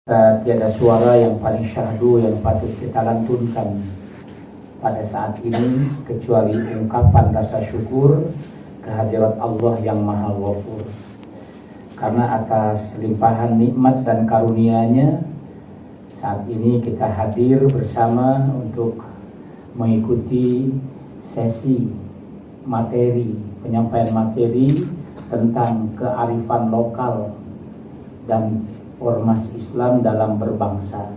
Tiada suara yang paling syahdu yang patut kita lantunkan pada saat ini kecuali ungkapan rasa syukur kehadirat Allah yang Maha Ghafur. Karena atas limpahan nikmat dan karunia-Nya saat ini kita hadir bersama untuk mengikuti sesi penyampaian materi tentang kearifan lokal dan ormas Islam dalam berbangsa.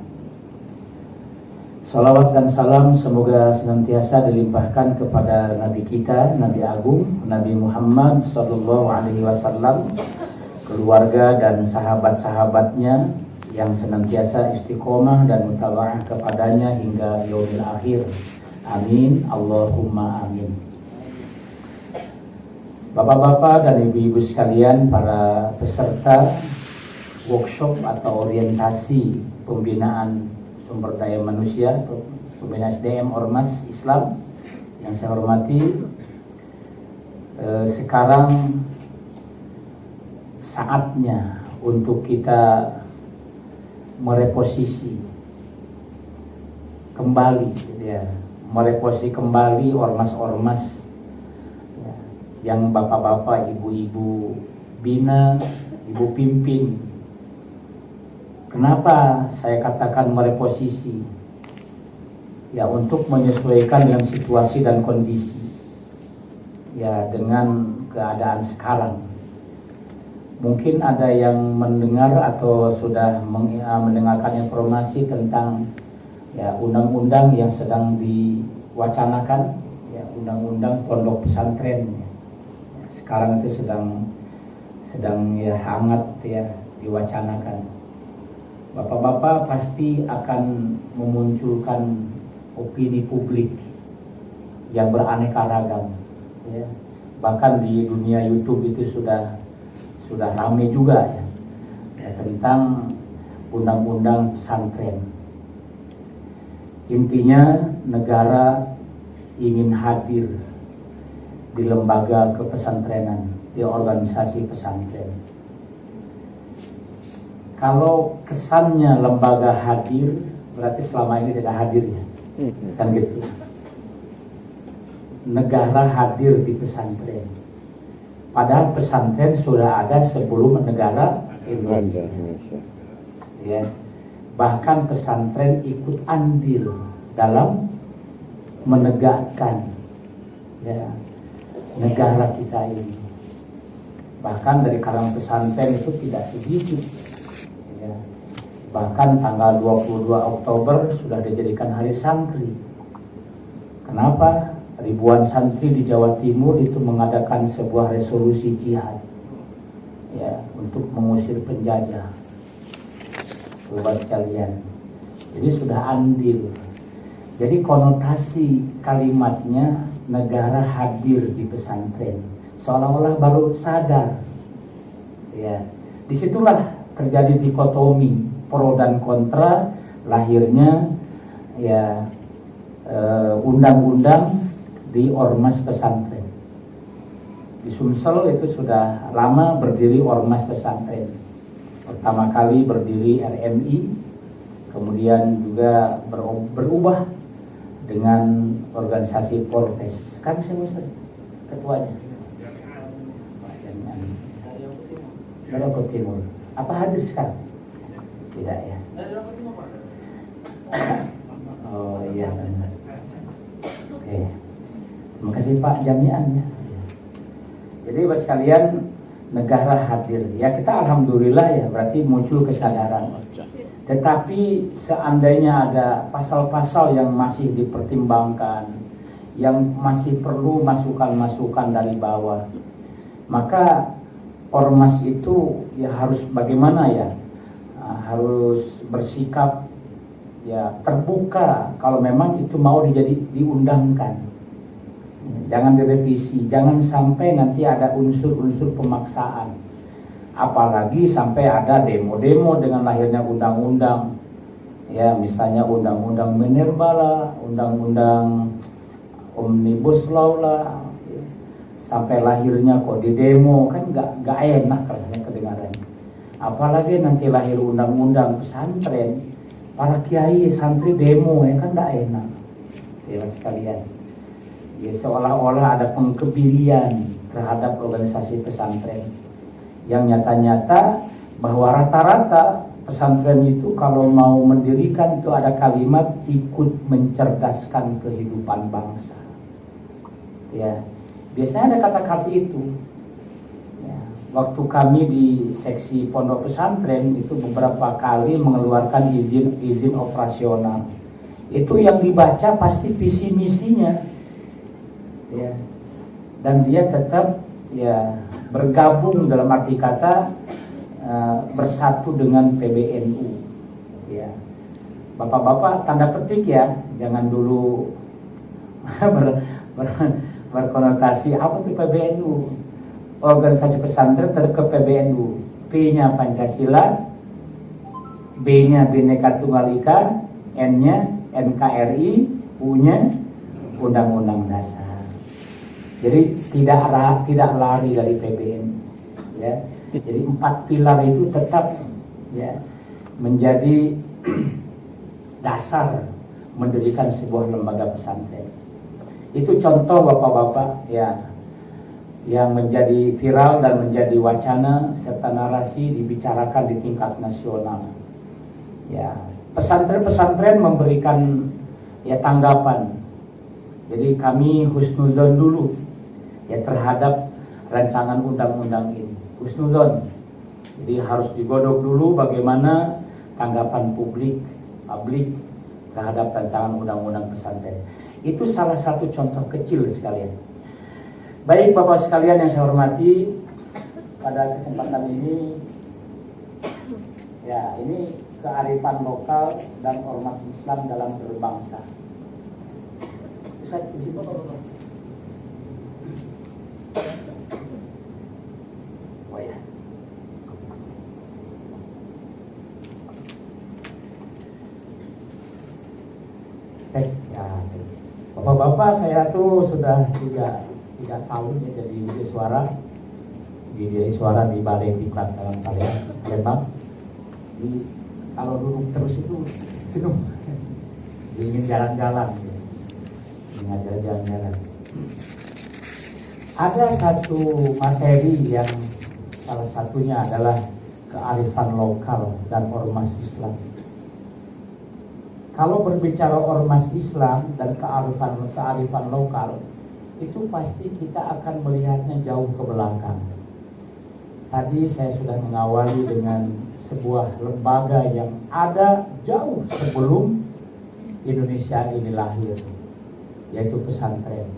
Salawat dan salam semoga senantiasa dilimpahkan kepada Nabi kita, Nabi Agung, Nabi Muhammad SAW, keluarga dan sahabat-sahabatnya yang senantiasa istiqomah dan mutabaah kepadanya hingga yaumil akhir. Amin, Allahumma amin. Bapak-bapak dan ibu-ibu sekalian, para peserta workshop atau orientasi pembinaan sumber daya manusia atau pembinaan SDM Ormas Islam yang saya hormati, sekarang saatnya untuk kita mereposisi kembali, mereposisi kembali ormas-ormas yang bapak-bapak, ibu-ibu bina, ibu pimpin. Kenapa saya katakan mereposisi? Ya, untuk menyesuaikan dengan situasi dan kondisi. Ya, dengan keadaan sekarang. Mungkin ada yang mendengar atau sudah mendengarkan informasi tentang ya undang-undang yang sedang diwacanakan, ya undang-undang pondok pesantren. Sekarang itu sedang ya hangat ya diwacanakan. Bapak-bapak pasti akan memunculkan opini publik yang beraneka ragam, ya. Bahkan di dunia YouTube itu sudah ramai juga ya, tentang undang-undang pesantren. Intinya negara ingin hadir di lembaga kepesantrenan, di organisasi pesantren. Kalau kesannya lembaga hadir, berarti selama ini tidak hadir ya, kan gitu. Negara hadir di pesantren, padahal pesantren sudah ada sebelum negara Indonesia. Ya, bahkan pesantren ikut andil dalam menegakkan ya negara kita ini. Bahkan dari kalangan pesantren itu tidak sedikit. Bahkan tanggal 22 Oktober sudah dijadikan hari santri. Kenapa? Ribuan santri di Jawa Timur itu mengadakan sebuah resolusi jihad ya, untuk mengusir penjajah. Sobat sekalian, jadi sudah andil. Jadi konotasi kalimatnya negara hadir di pesantren, seolah-olah baru sadar. Ya, disitulah terjadi dikotomi pro dan kontra, lahirnya ya undang-undang di ormas pesantren. Di Sumsel itu sudah lama berdiri ormas pesantren. Pertama kali berdiri RMI, kemudian juga berubah dengan organisasi Portes. Sekarang saya ketuanya. Dari Timur. Apa hadir sekarang? Tidak ya. Oh iya. Oke. Terima kasih Pak Jamian ya. Jadi Bapak sekalian, negara hadir. Ya kita alhamdulillah ya, berarti muncul kesadaran. Tetapi seandainya ada pasal-pasal yang masih dipertimbangkan, yang masih perlu masukan-masukan dari bawah, maka ormas itu ya harus bagaimana ya? Harus bersikap ya terbuka kalau memang itu mau diundangkan. Jangan direvisi, jangan sampai nanti ada unsur-unsur pemaksaan. Apalagi sampai ada demo-demo dengan lahirnya undang-undang. Ya, misalnya undang-undang Minerba lah, undang-undang Omnibus Law lah. Sampai lahirnya kok di demo, kan nggak enak rasanya kedengarannya. Apalagi nanti lahir undang-undang pesantren, para kiai santri demo ya kan tidak enak. Ya sekalian. Ya seolah-olah ada pengkebirian terhadap organisasi pesantren. Yang nyata-nyata bahwa rata-rata pesantren itu kalau mau mendirikan itu ada kalimat ikut mencerdaskan kehidupan bangsa. Ya, biasanya ada kata-kata itu. Ya, waktu kami di seksi pondok pesantren itu beberapa kali mengeluarkan izin operasional. Itu yang dibaca pasti visi misinya. Ya. Dan dia tetap ya bergabung dalam arti kata bersatu dengan PBNU. Ya. Bapak-bapak tanda petik ya, jangan dulu berkonotasi apa itu PBNU. Organisasi pesantren terke PBNU. P-nya Pancasila, B-nya Bhinneka Tunggal Ika, N-nya NKRI, U-nya Undang-Undang Dasar. Jadi tidak lari dari PBNU. Ya. Jadi 4 pilar itu tetap ya menjadi dasar mendirikan sebuah lembaga pesantren. Itu contoh bapak-bapak ya yang menjadi viral dan menjadi wacana serta narasi dibicarakan di tingkat nasional. Ya, pesantren-pesantren memberikan ya tanggapan. Jadi kami husnuzon dulu ya terhadap rancangan undang-undang ini. Husnuzon. Jadi harus digodok dulu bagaimana tanggapan publik terhadap rancangan undang-undang pesantren. Itu salah satu contoh kecil sekalian. Baik Bapak sekalian yang saya hormati, pada kesempatan ini ya ini kearifan lokal dan ormas Islam dalam berbangsa. Bisa isi Bapak. Oh ya. Ya, Bapak-bapak saya tuh sudah 3 tahun ya jadi Widya Suara di Balai Diklat dalam Palembang. Jadi kalau duduk terus itu ingin jalan-jalan, ingin jalan-jalan. Ada satu materi yang salah satunya adalah kearifan lokal dan ormas Islam. Kalau berbicara ormas Islam dan kearifan lokal, itu pasti kita akan melihatnya jauh ke belakang. Tadi saya sudah mengawali dengan sebuah lembaga yang ada jauh sebelum Indonesia ini lahir, yaitu pesantren.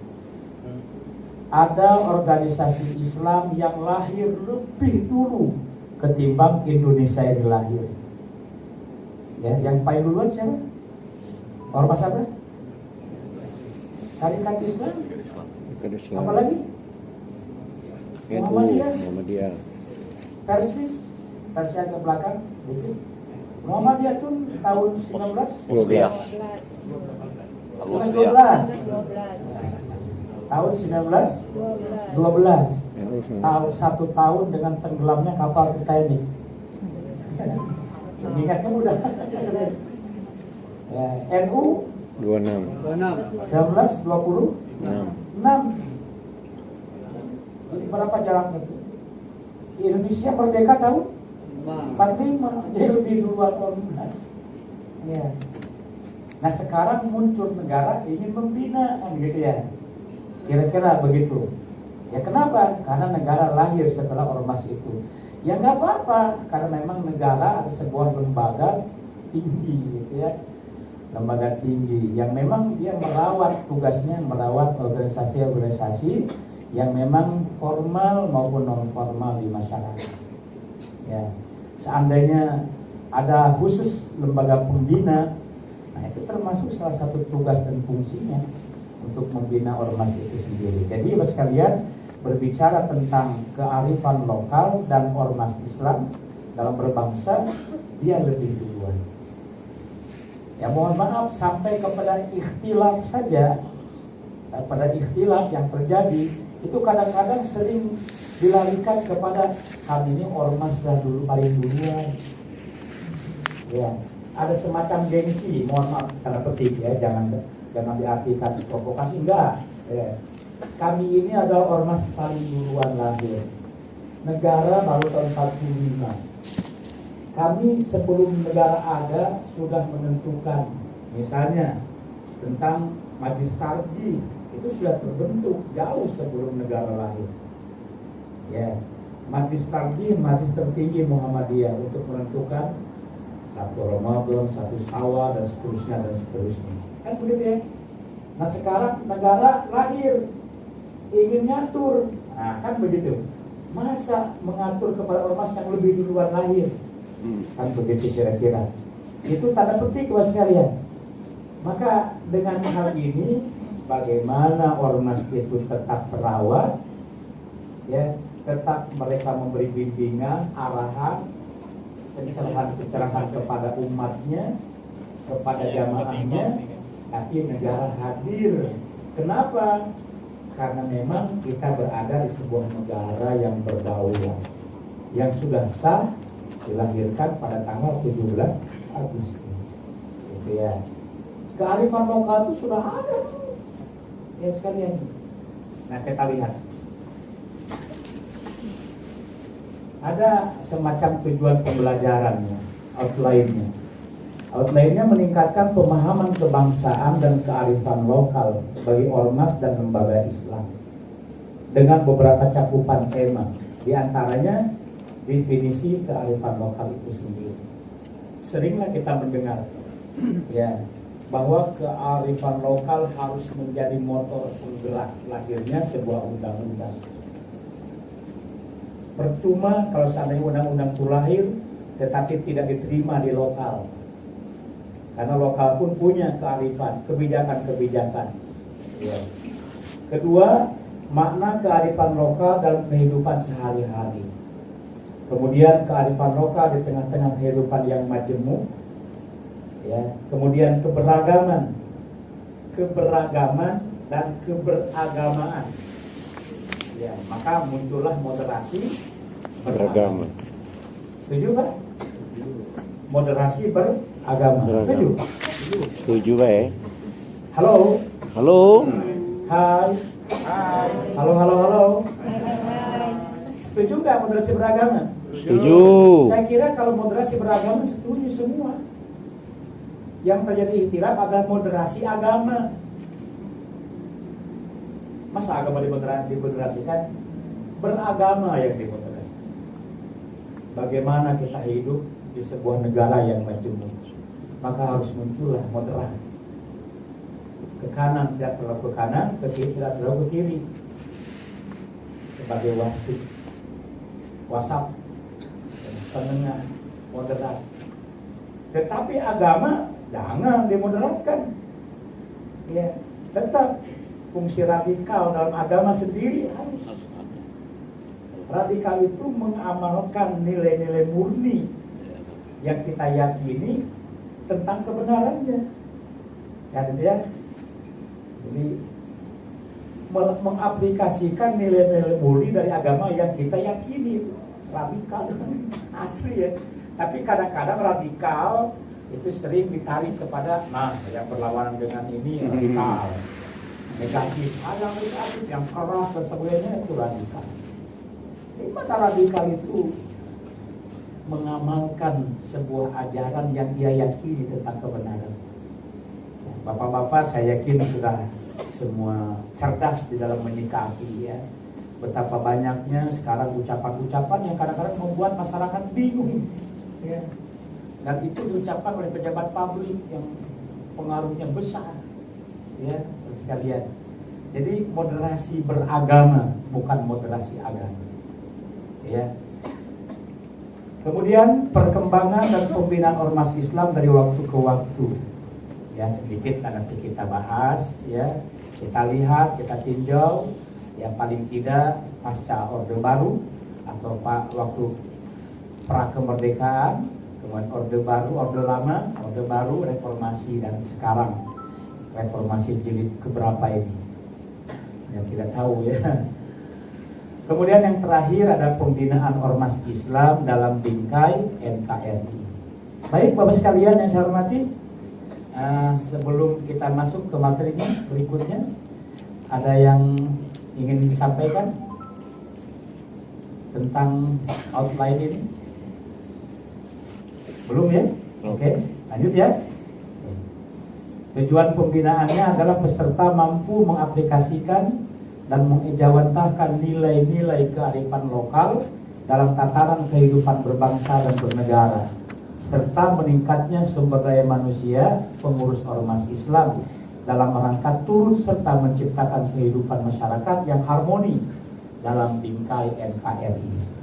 Ada organisasi Islam yang lahir lebih dulu ketimbang Indonesia ini lahir. Ya, yang paling duluan siapa? Ormas apa? Syarikat Islam. Apa lagi? Muhammadiyah. Persis agak belakang. Itu. Muhammadiyah itu tahun 1912. Tahun 1912. Tahun 1 tahun dengan tenggelamnya kapal Titanic. Ingatnya mudah. Ya, NU 1926. Jadi berapa jaraknya itu? Indonesia merdeka tahun 45, jadi lebih duluan ormas. Ya. Nah sekarang muncul negara ingin membina kan gitu ya. Kira-kira begitu. Ya kenapa? Karena negara lahir setelah ormas itu. Ya nggak apa-apa, karena memang negara ada sebuah lembaga tinggi gitu ya. Lembaga tinggi yang memang dia merawat, tugasnya merawat organisasi-organisasi yang memang formal maupun non formal di masyarakat. Ya, seandainya ada khusus lembaga pembina, nah itu termasuk salah satu tugas dan fungsinya untuk membina ormas itu sendiri. Jadi Bapak sekalian, berbicara tentang kearifan lokal dan ormas Islam dalam berbangsa, dia lebih duluan. Ya mohon maaf sampai kepada ikhtilaf saja, pada ikhtilaf yang terjadi itu kadang-kadang sering dilarikan kepada kami ini ormas dah dulu paling duluan. Ya, ada semacam gengsi, mohon maaf karena petik ya, jangan diartikan provokasi, enggak. Ya. Kami ini adalah ormas paling duluan lahir. Negara baru tahun 45. Kami sebelum negara ada sudah menentukan, misalnya tentang Majelis Tarjih itu sudah terbentuk jauh sebelum negara lahir. Ya, Majelis Tarjih, Majelis tertinggi Muhammadiyah untuk menentukan satu Ramadan, satu Syawal dan seterusnya. Kan begitu ya. Nah sekarang negara lahir ingin ngatur, nah kan begitu. Masa mengatur kepada ormas yang lebih duluan lahir? Kan begitu kira-kira. Itu tanda petik buat sekalian. Maka dengan hal ini, bagaimana ormas itu tetap terawat, ya, tetap mereka memberi bimbingan, arahan, pencerahan kepada umatnya, kepada jamaahnya, tapi negara hadir. Kenapa? Karena memang kita berada di sebuah negara yang berdaulat, yang sudah sah dilahirkan pada tanggal 17 Agustus. Gitu ya. Kearifan lokal itu sudah ada, ya sekalian. Nah kita lihat, ada semacam tujuan pembelajarannya, outline-nya. Outline-nya meningkatkan pemahaman kebangsaan dan kearifan lokal bagi ormas dan lembaga Islam dengan beberapa cakupan tema, diantaranya definisi kearifan lokal itu sendiri. Seringlah kita mendengar, ya, bahwa kearifan lokal harus menjadi motor penggerak lahirnya sebuah undang-undang. Percuma kalau seandainya undang-undang itu lahir tetapi tidak diterima di lokal. Karena lokal pun punya kearifan, kebijakan-kebijakan. Ya. Kedua, makna kearifan lokal dalam kehidupan sehari-hari. Kemudian kearifan lokal di tengah-tengah kehidupan yang majemuk. Ya. Kemudian keberagaman dan keberagamaan. Ya, maka muncullah moderasi beragama. Setuju Pak? Moderasi beragama. Setuju? Setuju Pak. Halo. Halo. Hai. Hai. Halo. Hai. Setuju nggak moderasi beragama? Setuju. Saya kira kalau moderasi beragama setuju semua. Yang terjadi ihtilaf adalah moderasi agama. Masa agama dimoderasikan? Beragama yang dimoderasikan. Bagaimana kita hidup di sebuah negara yang majemuk? Maka harus muncullah moderat. Ke kanan tidak terlalu ke kanan, ke kiri tidak terlalu ke kiri. Sebagai wasit, wasat, penengah, moderat. Tetapi agama jangan dimoderatkan. Ya, tetap fungsi radikal dalam agama sendiri harus. Radikal itu mengamalkan nilai-nilai murni yang kita yakini tentang kebenarannya. Ya, ya. Jadi mengaplikasikan nilai-nilai murni dari agama yang kita yakini itu radikal asli ya. Tapi kadang-kadang radikal itu sering ditarik kepada yang berlawanan dengan ini radikal. Negatif, yang negatif, yang keras dan sebagainya itu radikal. Di mana radikal itu mengamalkan sebuah ajaran yang dia yakini tentang kebenaran. Bapak-bapak saya yakin sudah semua cerdas di dalam menyikapi ya. Betapa banyaknya sekarang ucapan-ucapan yang kadang-kadang membuat masyarakat bingung ya. Dan itu diucapkan oleh pejabat publik yang pengaruhnya besar ya sekalian. Jadi moderasi beragama bukan moderasi agama ya. Kemudian perkembangan dan pembinaan ormas Islam dari waktu ke waktu ya, sedikit nanti kita bahas ya. Kita lihat, kita tinjau ya, paling tidak pasca Orde Baru atau waktu pra kemerdekaan, kemudian Orde Baru, Orde Lama, Orde Baru, Reformasi, dan sekarang Reformasi jilid keberapa ini ya, tidak tahu ya. Kemudian yang terakhir ada pembinaan ormas Islam dalam bingkai NKRI. Baik Bapak sekalian yang saya hormati, sebelum kita masuk ke materinya berikutnya, ada yang ingin disampaikan tentang outline ini? Belum ya? Oke, lanjut ya. Tujuan pembinaannya adalah peserta mampu mengaplikasikan dan mengejawantahkan nilai-nilai kearifan lokal dalam tataran kehidupan berbangsa dan bernegara, serta meningkatnya sumber daya manusia pengurus ormas Islam dalam rangka turut serta menciptakan kehidupan masyarakat yang harmoni dalam bingkai NKRI.